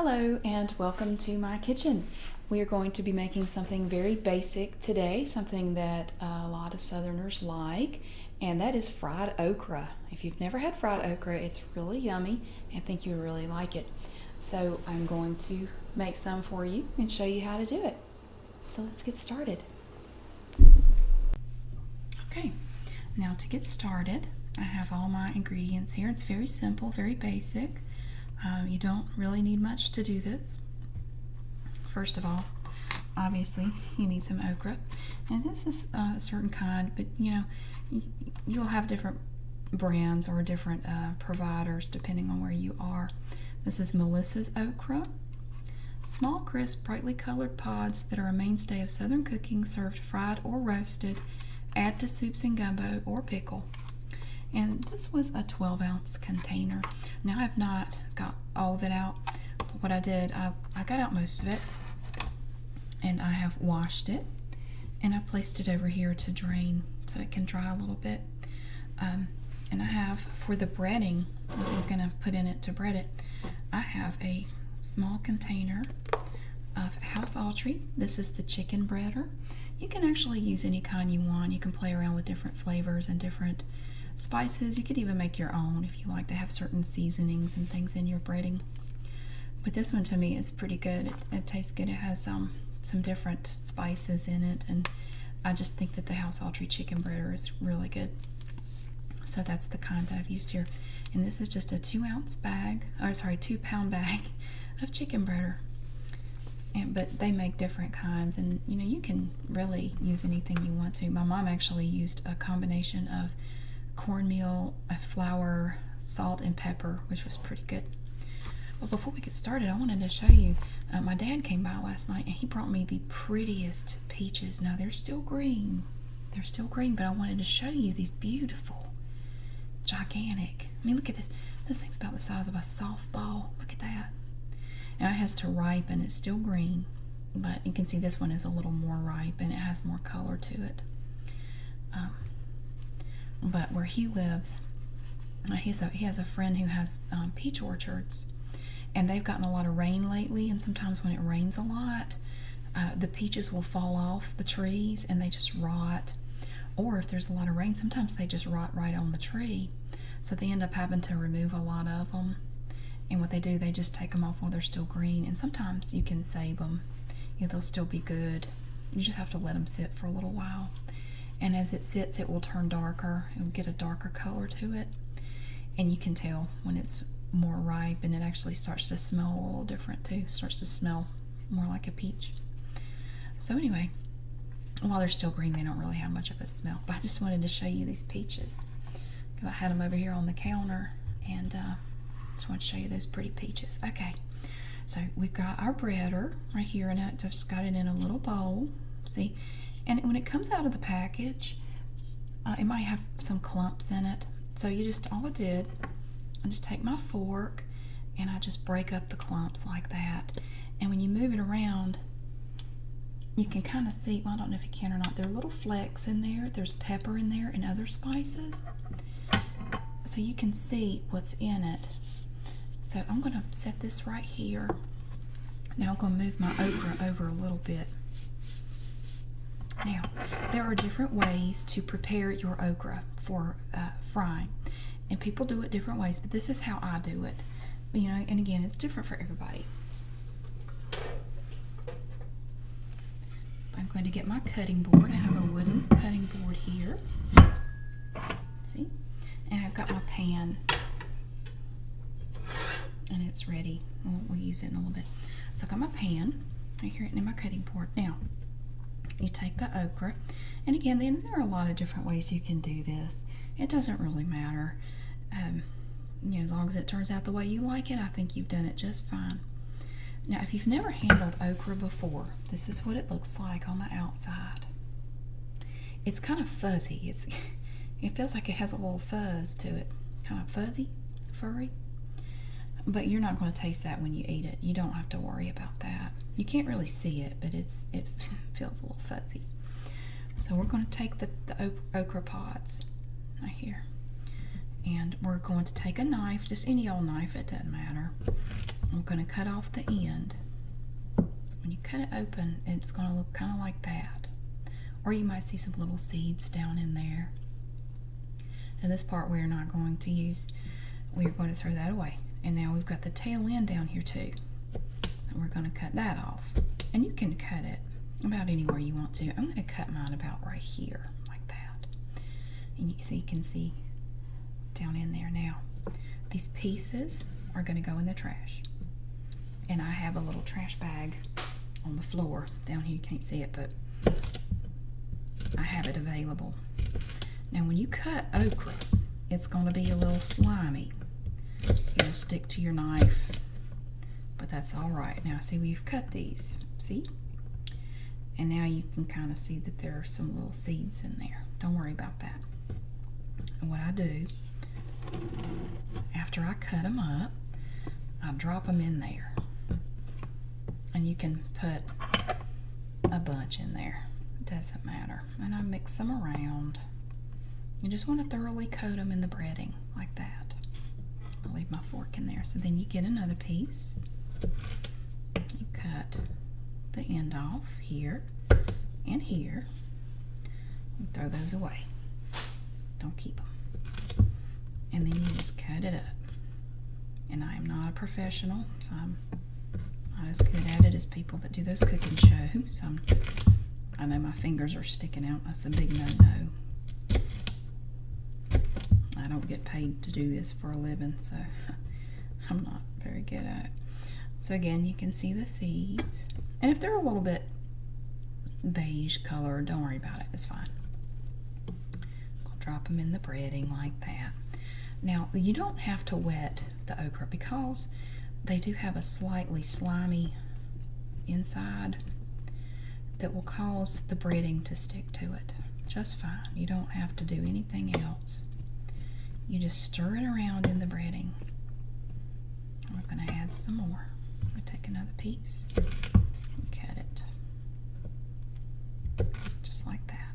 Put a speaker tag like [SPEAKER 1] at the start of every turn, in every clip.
[SPEAKER 1] Hello and welcome to my kitchen. We are going to be making something very basic today, something that a lot of Southerners like, and that is fried okra. If you've never had fried okra, it's really yummy. I think you'll really like it. So I'm going to make some for you and show you how to do it. So let's get started. Okay, now to get started, I have all my ingredients here. It's very simple, very basic. You don't really need much to do this. First of all, obviously, you need some okra. And this is a certain kind, but you'll have different brands or different providers depending on where you are. This is Melissa's okra. Small, crisp, brightly colored pods that are a mainstay of Southern cooking, served fried or roasted. Add to soups and gumbo or pickle. And this was a 12-ounce container. Now I've not got all of it out. What I did, I got out most of it, and I have washed it, and I placed it over here to drain so it can dry a little bit. And I have, for the breading that we're going to put in it to bread it, I have a small container of House Autry. This is the chicken breader. You can actually use any kind you want. You can play around with different flavors and different spices. You could even make your own if you like to have certain seasonings and things in your breading. But this one to me is pretty good. It tastes good. It has some different spices in it, and I just think that the House Autry chicken breader is really good. So that's the kind that I've used here. And this is just a 2-ounce bag, or sorry, 2-pound bag of chicken breader. But they make different kinds, and you can really use anything you want to. My mom actually used a combination of cornmeal, flour, salt, and pepper, which was pretty good. But before we get started, I wanted to show you, my dad came by last night and he brought me the prettiest peaches. Now they're still green, but I wanted to show you these beautiful, gigantic, I mean, look at this. This thing's about the size of a softball. Look at that. Now it has to ripen. It's still green, but you can see this one is a little more ripe and it has more color to it. But where he lives, he has a friend who has peach orchards, and they've gotten a lot of rain lately, and sometimes when it rains a lot, the peaches will fall off the trees and they just rot. Or if there's a lot of rain, sometimes they just rot right on the tree. So they end up having to remove a lot of them. And what they do, they just take them off while they're still green. And sometimes you can save them. They'll still be good. You just have to let them sit for a little while. And as it sits, it will turn darker. It will get a darker color to it. And you can tell when it's more ripe, and it actually starts to smell a little different too. It starts to smell more like a peach. So anyway, while they're still green, they don't really have much of a smell. But I just wanted to show you these peaches, because I had them over here on the counter, and just want to show you those pretty peaches. Okay, so we've got our breader right here, and I just got it in a little bowl. See? And when it comes out of the package, it might have some clumps in it. So all I did, I just take my fork and I just break up the clumps like that. And when you move it around, you can kind of see, well, I don't know if you can or not, there are little flecks in there. There's pepper in there and other spices. So you can see what's in it. So I'm going to set this right here. Now I'm going to move my okra over a little bit. Now, there are different ways to prepare your okra for frying, and people do it different ways, but this is how I do it. And again, it's different for everybody. I'm going to get my cutting board. I have a wooden cutting board here. See? And I've got my pan, and it's ready. We'll use it in a little bit. So I've got my pan right here in my cutting board. Now, you take the okra, and again, there are a lot of different ways you can do this. It doesn't really matter. As long as it turns out the way you like it, I think you've done it just fine. Now, if you've never handled okra before, this is what it looks like on the outside. It's kind of fuzzy. It feels like it has a little fuzz to it. Kind of fuzzy, furry. But you're not going to taste that when you eat it. You don't have to worry about that. You can't really see it, but it feels a little fuzzy. So we're going to take the okra pods right here, and we're going to take a knife, just any old knife, it doesn't matter. I'm going to cut off the end. When you cut it open, it's going to look kind of like that. Or you might see some little seeds down in there. And this part we're not going to use. We're going to throw that away. And now we've got the tail end down here too. And we're going to cut that off. And you can cut it about anywhere you want to. I'm going to cut mine about right here, like that. And you can see down in there now. These pieces are going to go in the trash. And I have a little trash bag on the floor down here. You can't see it, but I have it available. Now when you cut okra, it's going to be a little slimy. It'll stick to your knife, but that's all right. Now see, we've cut these, see? And now you can kind of see that there are some little seeds in there. Don't worry about that. And what I do, after I cut them up, I drop them in there. And you can put a bunch in there. It doesn't matter. And I mix them around. You just want to thoroughly coat them in the breading, like that. I'll leave my fork in there. So then you get another piece. You cut the end off here and here. And throw those away. Don't keep them. And then you just cut it up. And I am not a professional, so I'm not as good at it as people that do those cooking shows. I know my fingers are sticking out. That's a big no-no. I don't get paid to do this for a living, so I'm not very good at it. So again, you can see the seeds. And if they're a little bit beige color, don't worry about it. It's fine. I'll drop them in the breading like that. Now, you don't have to wet the okra because they do have a slightly slimy inside that will cause the breading to stick to it just fine. You don't have to do anything else. You just stir it around in the breading. We're going to add some more. I'm going to take another piece and cut it just like that.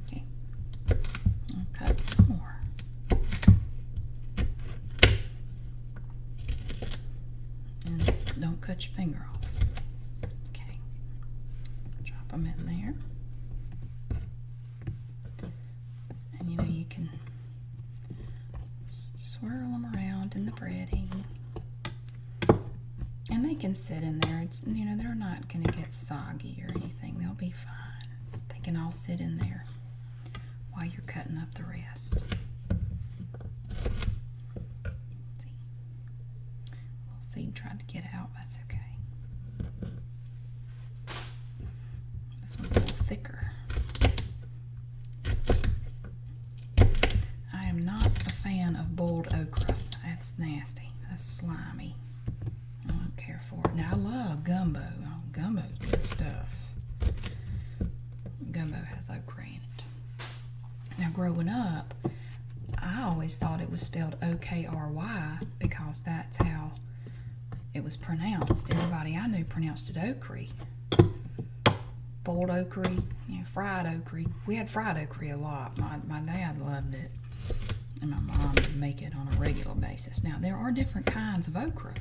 [SPEAKER 1] Okay, I'll cut some more. And don't cut your finger off. Okay, drop them in there. And you know, you can swirl them around in the breading. And they can sit in there. It's, you know, they're not going to get soggy or anything. They'll be fine. They can all sit in there while you're cutting up the rest. See? Little seed tried to get out. That's okay. This one's a little thicker. I am not a fan of boiled okra. That's nasty. That's slimy. I don't care for it. Now I love gumbo. Oh, gumbo's good stuff. Gumbo has okra in it. Now growing up, I always thought it was spelled O-K-R-Y because that's how it was pronounced. Everybody I knew pronounced it okra. Boiled okra, you know, fried okra. We had fried okra a lot. My dad loved it. And my mom would make it on a regular basis. Now, there are different kinds of okra.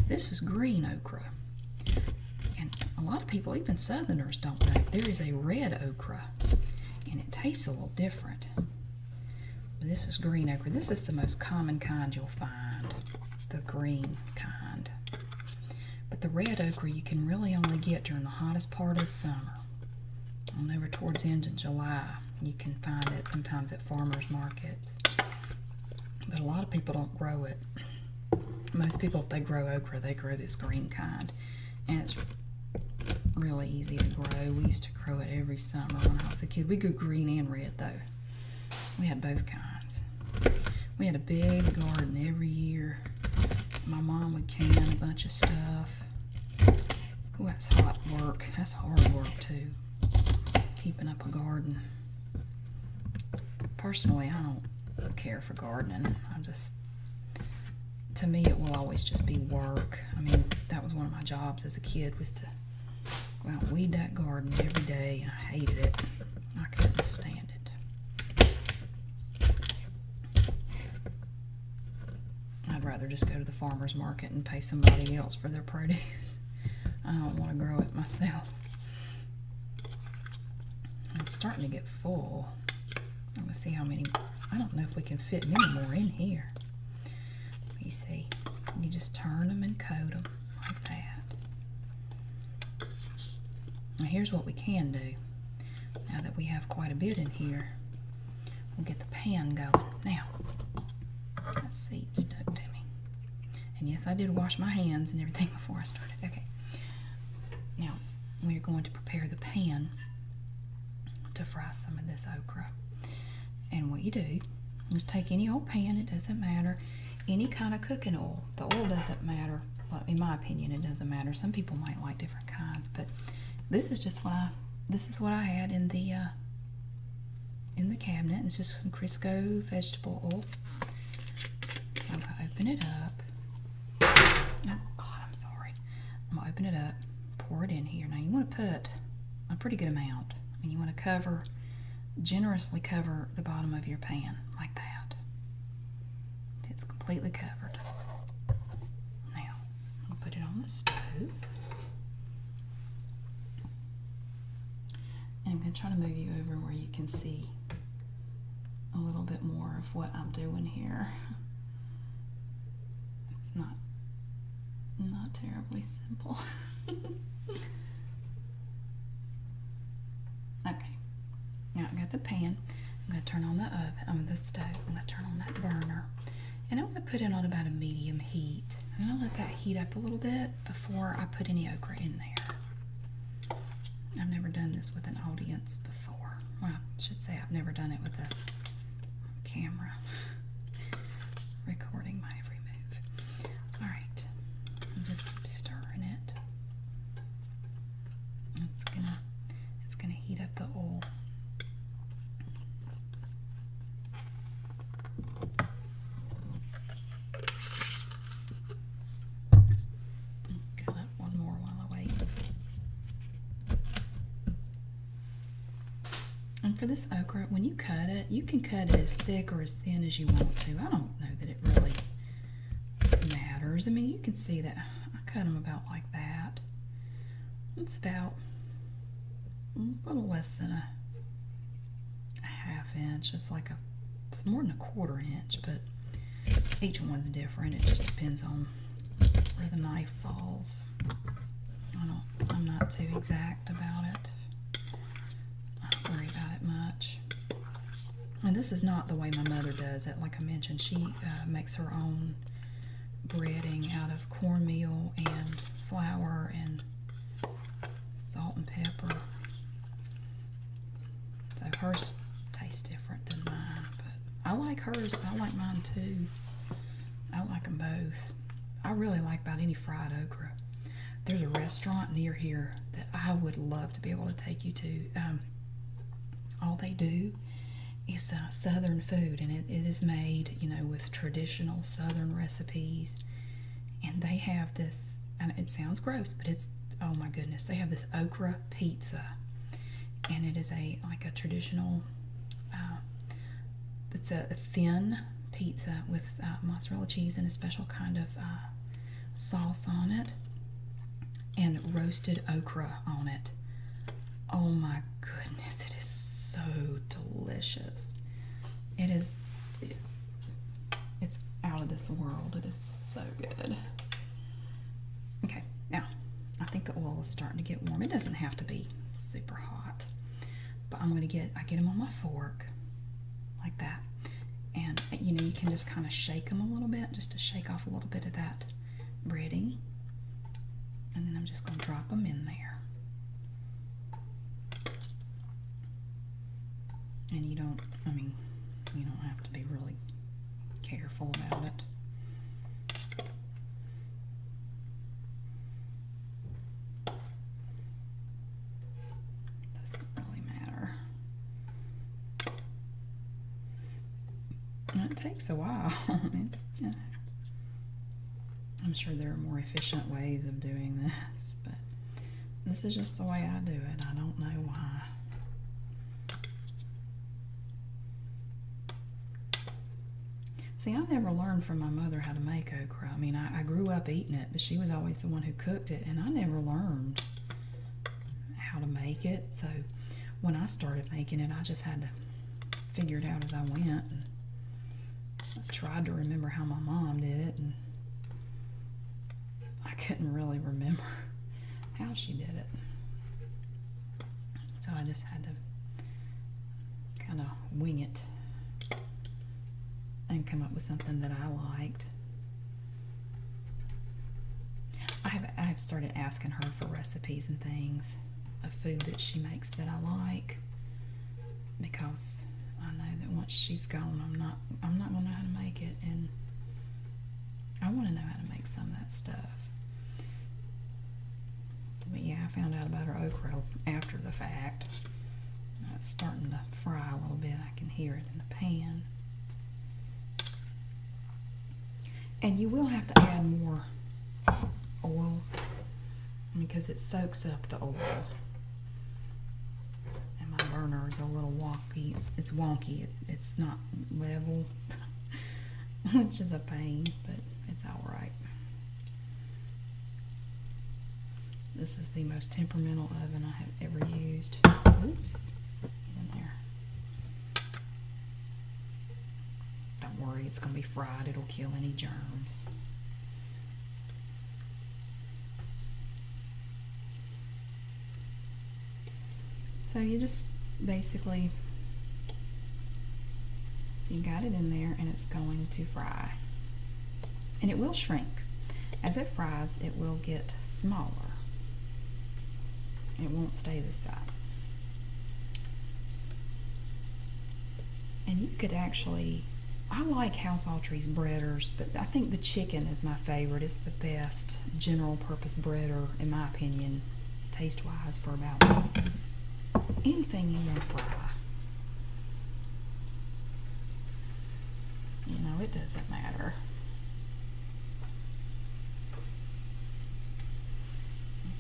[SPEAKER 1] This is green okra. And a lot of people, even Southerners, don't know. There is a red okra, and it tastes a little different. But this is green okra. This is the most common kind you'll find, the green kind. But the red okra you can really only get during the hottest part of summer. And over towards the end of July, you can find it sometimes at farmers markets. But a lot of people don't grow it. Most people, if they grow okra, they grow this green kind. And it's really easy to grow. We used to grow it every summer when I was a kid. We grew green and red, though. We had both kinds. We had a big garden every year. My mom would can a bunch of stuff. Oh, that's hot work. That's hard work, too. Keeping up a garden. Personally, I don't care for gardening. To me, it will always just be work. I mean, that was one of my jobs as a kid, was to go out and weed that garden every day, and I hated it. I couldn't stand it. I'd rather rather just go to the farmer's market and pay somebody else for their produce. I don't want to grow it myself. It's starting to get full. I'm going to see how many. I don't know if we can fit many more in here. Let me see. You just turn them and coat them like that. Now here's what we can do. Now that we have quite a bit in here, we'll get the pan going. Now, that seed stuck to me. And yes, I did wash my hands and everything before I started. Okay. Now, we're going to prepare the pan to fry some of this okra. And what you do is take any old pan, it doesn't matter, any kind of cooking oil. The oil doesn't matter. Well, in my opinion, it doesn't matter. Some people might like different kinds, but this is just what I had in the cabinet. It's just some Crisco vegetable oil. So I'm gonna open it up. Oh God, I'm sorry. I'm gonna open it up, pour it in here. Now you want to put a pretty good amount. And you want to generously cover the bottom of your pan like that. It's completely covered. Now, I'll put it on the stove. And I'm going to try to move you over where you can see a little bit more of what I'm doing here. It's not terribly simple. Okay, now I got the pan. I'm going to turn on the stove. I'm going to turn on that burner. And I'm going to put it on about a medium heat. I'm going to let that heat up a little bit before I put any okra in there. I've never done this with an audience before. Well, I should say I've never done it with a camera recording my every move. All right, I'll just keep stirring it. It's gonna heat up the oil. Cut up one more while I wait. And for this okra, when you cut it, you can cut it as thick or as thin as you want to. I don't know that it really matters. I mean, you can see that I cut them about like that. It's about a little less than a half inch. It's like it's more than a quarter inch, but each one's different. It just depends on where the knife falls. I'm not too exact about it. I don't worry about it much. And this is not the way my mother does it. Like I mentioned, she makes her own breading out of cornmeal and flour and salt and pepper. So hers tastes different than mine, but I like hers, but I like mine too. I like them both. I really like about any fried okra. There's a restaurant near here that I would love to be able to take you to. All they do is Southern food, and it is made, with traditional Southern recipes. And they have this, and it sounds gross, but it's, oh my goodness, they have this okra pizza. And it is like a traditional, it's a thin pizza with mozzarella cheese and a special kind of sauce on it, and roasted okra on it. Oh my goodness, it is so delicious. It's out of this world. It is so good. Okay, now I think the oil is starting to get warm. It doesn't have to be super hot, but I get them on my fork like that, and you can just kind of shake them a little bit, just to shake off a little bit of that breading, and then I'm just going to drop them in there. And you don't have to be really careful about it. Doesn't really matter. It takes a while. I'm sure there are more efficient ways of doing this, but this is just the way I do it. I don't know why. See, I never learned from my mother how to make okra. I mean, I grew up eating it, but she was always the one who cooked it, and I never learned how to make it. So when I started making it, I just had to figure it out as I went. And I tried to remember how my mom did it, and I couldn't really remember how she did it. So I just had to kind of wing it and come up with something that I liked. I've started asking her for recipes and things of food that she makes that I like, because I know that once she's gone, I'm not gonna know how to make it, and I want to know how to make some of that stuff. But yeah, I found out about her okra after the fact. It's starting to fry a little bit. I can hear it in the pan. And you will have to add more oil because it soaks up the oil. And my burner is a little wonky. It's wonky. It's not level, which is a pain, but it's all right. This is the most temperamental oven I have ever used. Oops, get in there. Don't worry, it's going to be fried. It'll kill any germs. So you just basically, so you got it in there and it's going to fry. And it will shrink. As it fries, it will get smaller. It won't stay this size. And you could actually, I like House Autry's breaders, but I think the chicken is my favorite. It's the best general purpose breader, in my opinion, taste-wise, for about anything you want to fry. You know, it doesn't matter.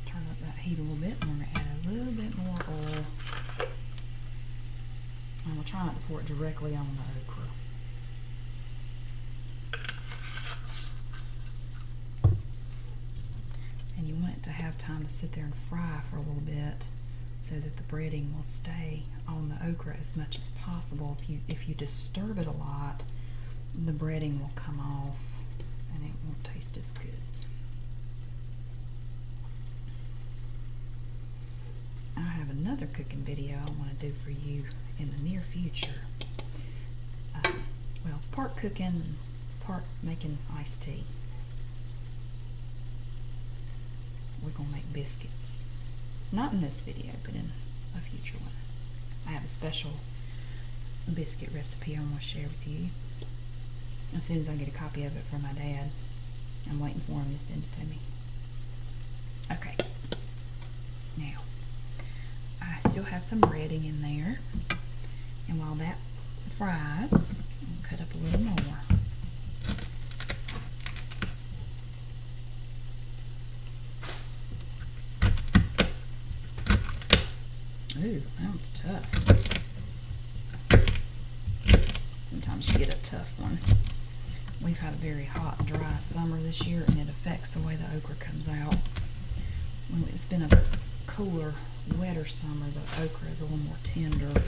[SPEAKER 1] Turn up that heat a little bit, and we're going to add a little bit more oil. And we'll try not to pour it directly on the okra. And you want it to have time to sit there and fry for a little bit so that the breading will stay on the okra as much as possible. If you disturb it a lot, the breading will come off and it won't taste as good. I have another cooking video I want to do for you in the near future. Well, it's part cooking and part making iced tea. We're going to make biscuits. Not in this video, but in a future one. I have a special biscuit recipe I want to share with you. As soon as I get a copy of it from my dad. I'm waiting for him to send it to me. Okay. Now, I still have some breading in there. And while that fries, I'll cut up a little more. Ooh, that was tough. Sometimes you get a tough one. We've had a very hot, dry summer this year, and it affects the way the okra comes out. When it's been a cooler, wetter summer, the okra is a little more tender,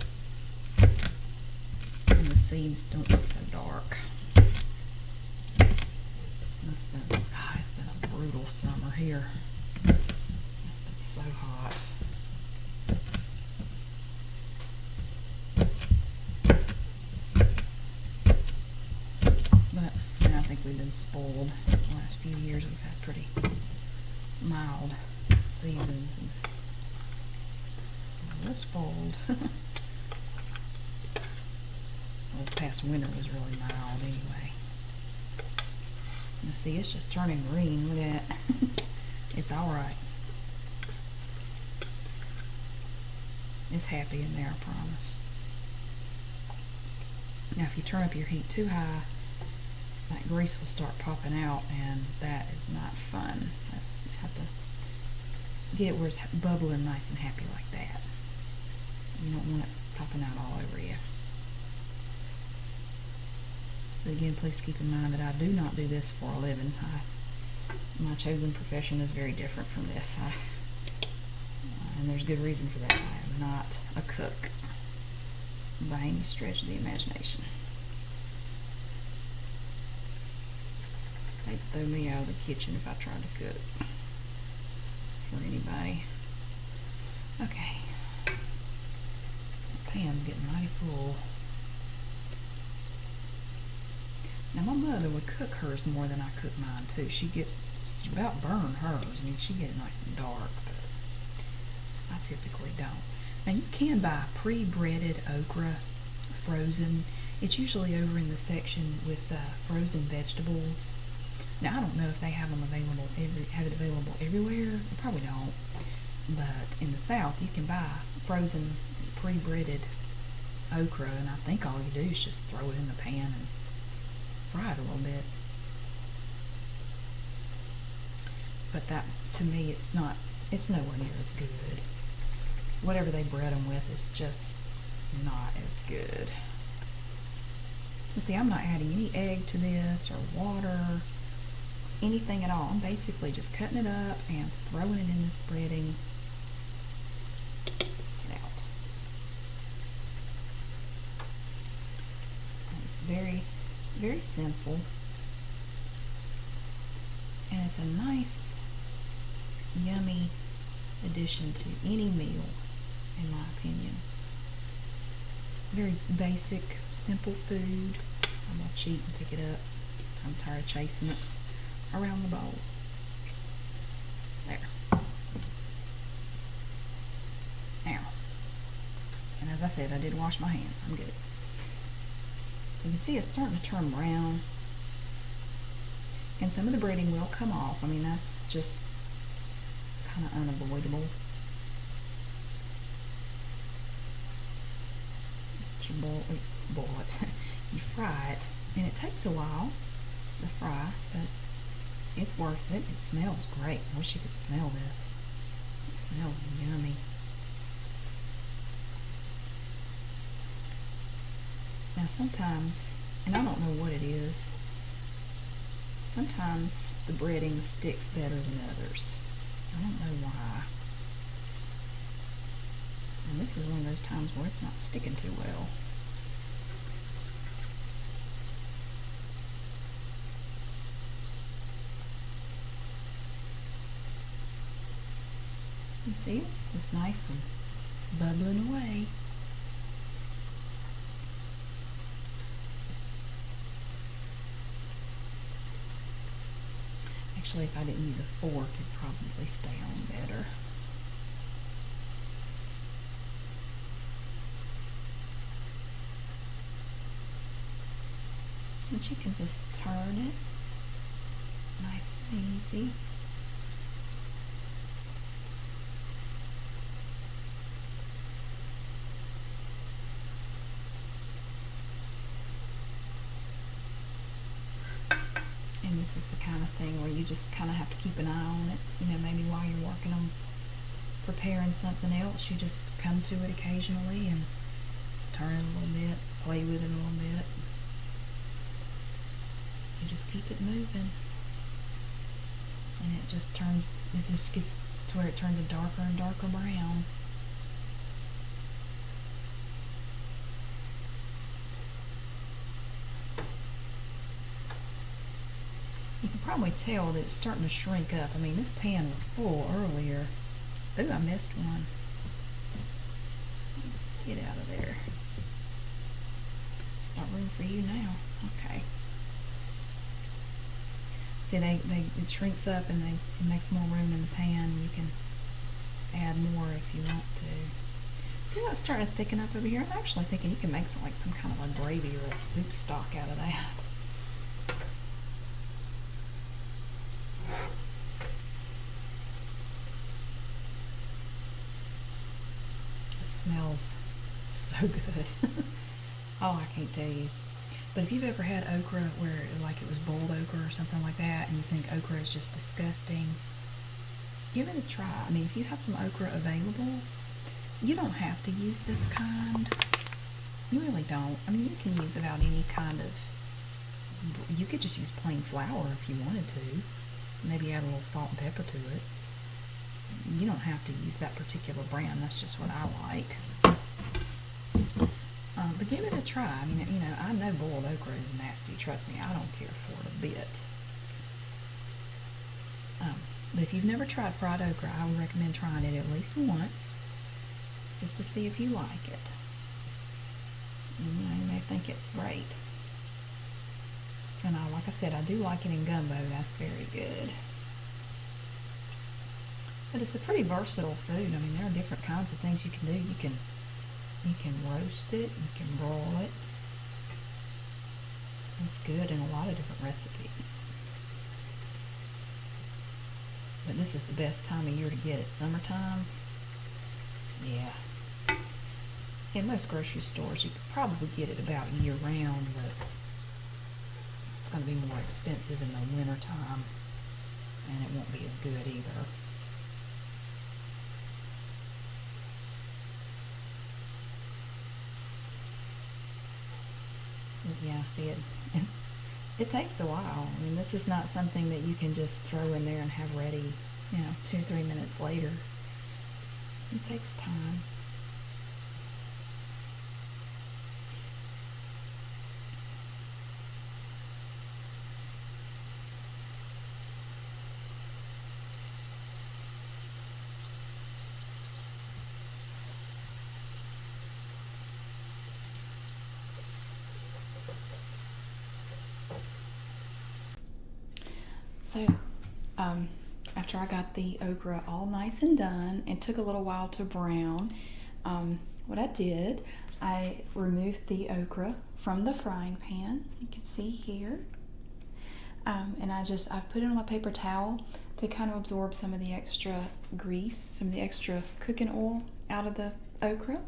[SPEAKER 1] and the seeds don't look so dark. It's been a brutal summer here. It's been so hot. I think we've been spoiled. The last few years we've had pretty mild seasons, and we're spoiled. Well, this past winter was really mild anyway. Now see, it's just turning green. Look at that. It's alright. It's happy in there, I promise. Now if you turn up your heat too high, that grease will start popping out, and that is not fun. So you just have to get it where it's bubbling nice and happy like that. You don't want it popping out all over you. But again, please keep in mind that I do not do this for a living. My chosen profession is very different from this. And there's good reason for that. I am not a cook by any stretch of the imagination. They'd throw me out of the kitchen if I tried to cook for anybody. Okay. The pan's getting mighty full. Now my mother would cook hers more than I cook mine too. She about burn hers. I mean, she get it nice and dark, but I typically don't. Now you can buy pre-breaded okra, frozen. It's usually over in the section with frozen vegetables. Now I don't know if they have them available everywhere. They probably don't. But in the South, you can buy frozen pre-breaded okra, and I think all you do is just throw it in the pan and fry it a little bit. But that, to me, it's nowhere near as good. Whatever they bread them with is just not as good. You see, I'm not adding any egg to this or water, anything at all. I'm basically just cutting it up and throwing it in this breading. Get out. And it's very, very simple. And it's a nice, yummy addition to any meal, in my opinion. Very basic, simple food. I'm going to cheat and pick it up. I'm tired of chasing it around the bowl. There. Now. And as I said, I did wash my hands. I'm good. So you can see it's starting to turn brown. And some of the breading will come off. I mean, that's just kind of unavoidable. But you boil it. You fry it, and it takes a while to fry, but it's worth it. It smells great. I wish you could smell this. It smells yummy. Now sometimes, and I don't know what it is, sometimes the breading sticks better than others. I don't know why. And this is one of those times where it's not sticking too well. You see, it's just nice and bubbling away. Actually, if I didn't use a fork, it'd probably stay on better. And you can just turn it nice and easy. And this is the kind of thing where you just kind of have to keep an eye on it. You know, maybe while you're working on preparing something else, you just come to it occasionally and turn it a little bit, play with it a little bit. You just keep it moving. And it just gets to where it turns a darker and darker brown. You can probably tell that it's starting to shrink up. I mean, this pan was full earlier. Ooh, I missed one. Get out of there. Not room for you now. Okay. See, it shrinks up and it makes more room in the pan. You can add more if you want to. See how it's starting to thicken up over here? I'm actually thinking you can make some kind of a gravy or a soup stock out of that. Smells so good. Oh, I can't tell you. But if you've ever had okra where like it was boiled okra or something like that, and you think okra is just disgusting, give it a try. I mean, if you have some okra available, you don't have to use this kind. You really don't. I mean, you can use about any kind of You could just use plain flour if you wanted to. Maybe add a little salt and pepper to it. You don't have to use that particular brand. That's just what I like. But give it a try. I mean, I know boiled okra is nasty. Trust me, I don't care for it a bit. But if you've never tried fried okra, I would recommend trying it at least once, just to see if you like it. You may think it's great. And like I said, I do like it in gumbo. That's very good. But it's a pretty versatile food. I mean, there are different kinds of things you can do. You can roast it, you can broil it. It's good in a lot of different recipes. But this is the best time of year to get it. Summertime, yeah. In most grocery stores, you could probably get it about year round, but it's going to be more expensive in the winter time, and it won't be as good either. But yeah, see, it takes a while. I mean, this is not something that you can just throw in there and have ready, 2 or 3 minutes later. It takes time. So, after I got the okra all nice and done, it took a little while to brown. What I did, I removed the okra from the frying pan. You can see here. And I've put it on a paper towel to kind of absorb some of the extra grease, some of the extra cooking oil out of the okra.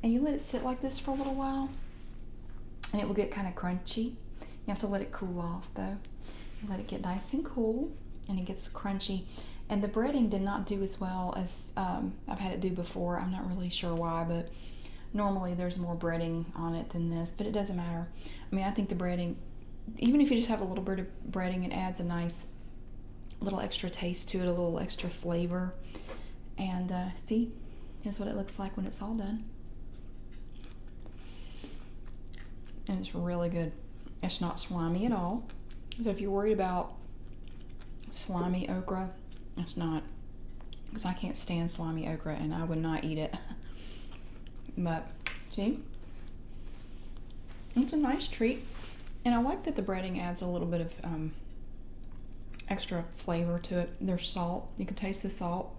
[SPEAKER 1] And you let it sit like this for a little while, and it will get kind of crunchy. You have to let it cool off though. You let it get nice and cool, and it gets crunchy. And the breading did not do as well as I've had it do before. I'm not really sure why, but normally there's more breading on it than this, but it doesn't matter. I mean, I think the breading, even if you just have a little bit of breading, it adds a nice little extra taste to it, a little extra flavor. And see, here's what it looks like when it's all done. And it's really good. It's not slimy at all. So if you're worried about slimy okra, it's not, because I can't stand slimy okra and I would not eat it. But see, it's a nice treat. And I like that the breading adds a little bit of extra flavor to it. There's salt. You can taste the salt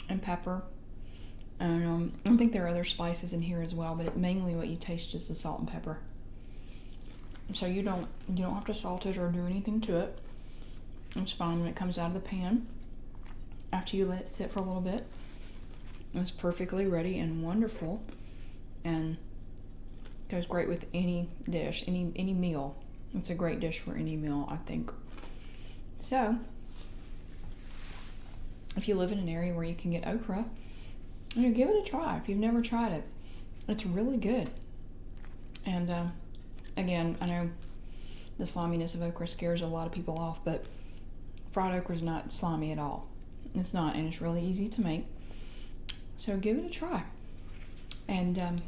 [SPEAKER 1] and pepper. And I think there are other spices in here as well, but mainly what you taste is the salt and pepper. So you don't have to salt it or do anything to it. It's fine when it comes out of the pan. After you let it sit for a little bit, it's perfectly ready and wonderful, and goes great with any dish, any meal. It's a great dish for any meal, I think. So if you live in an area where you can get okra, give it a try. If you've never tried it, it's really good. And again, I know the sliminess of okra scares a lot of people off, but fried okra is not slimy at all. It's not, and it's really easy to make. So give it a try. And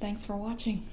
[SPEAKER 1] thanks for watching.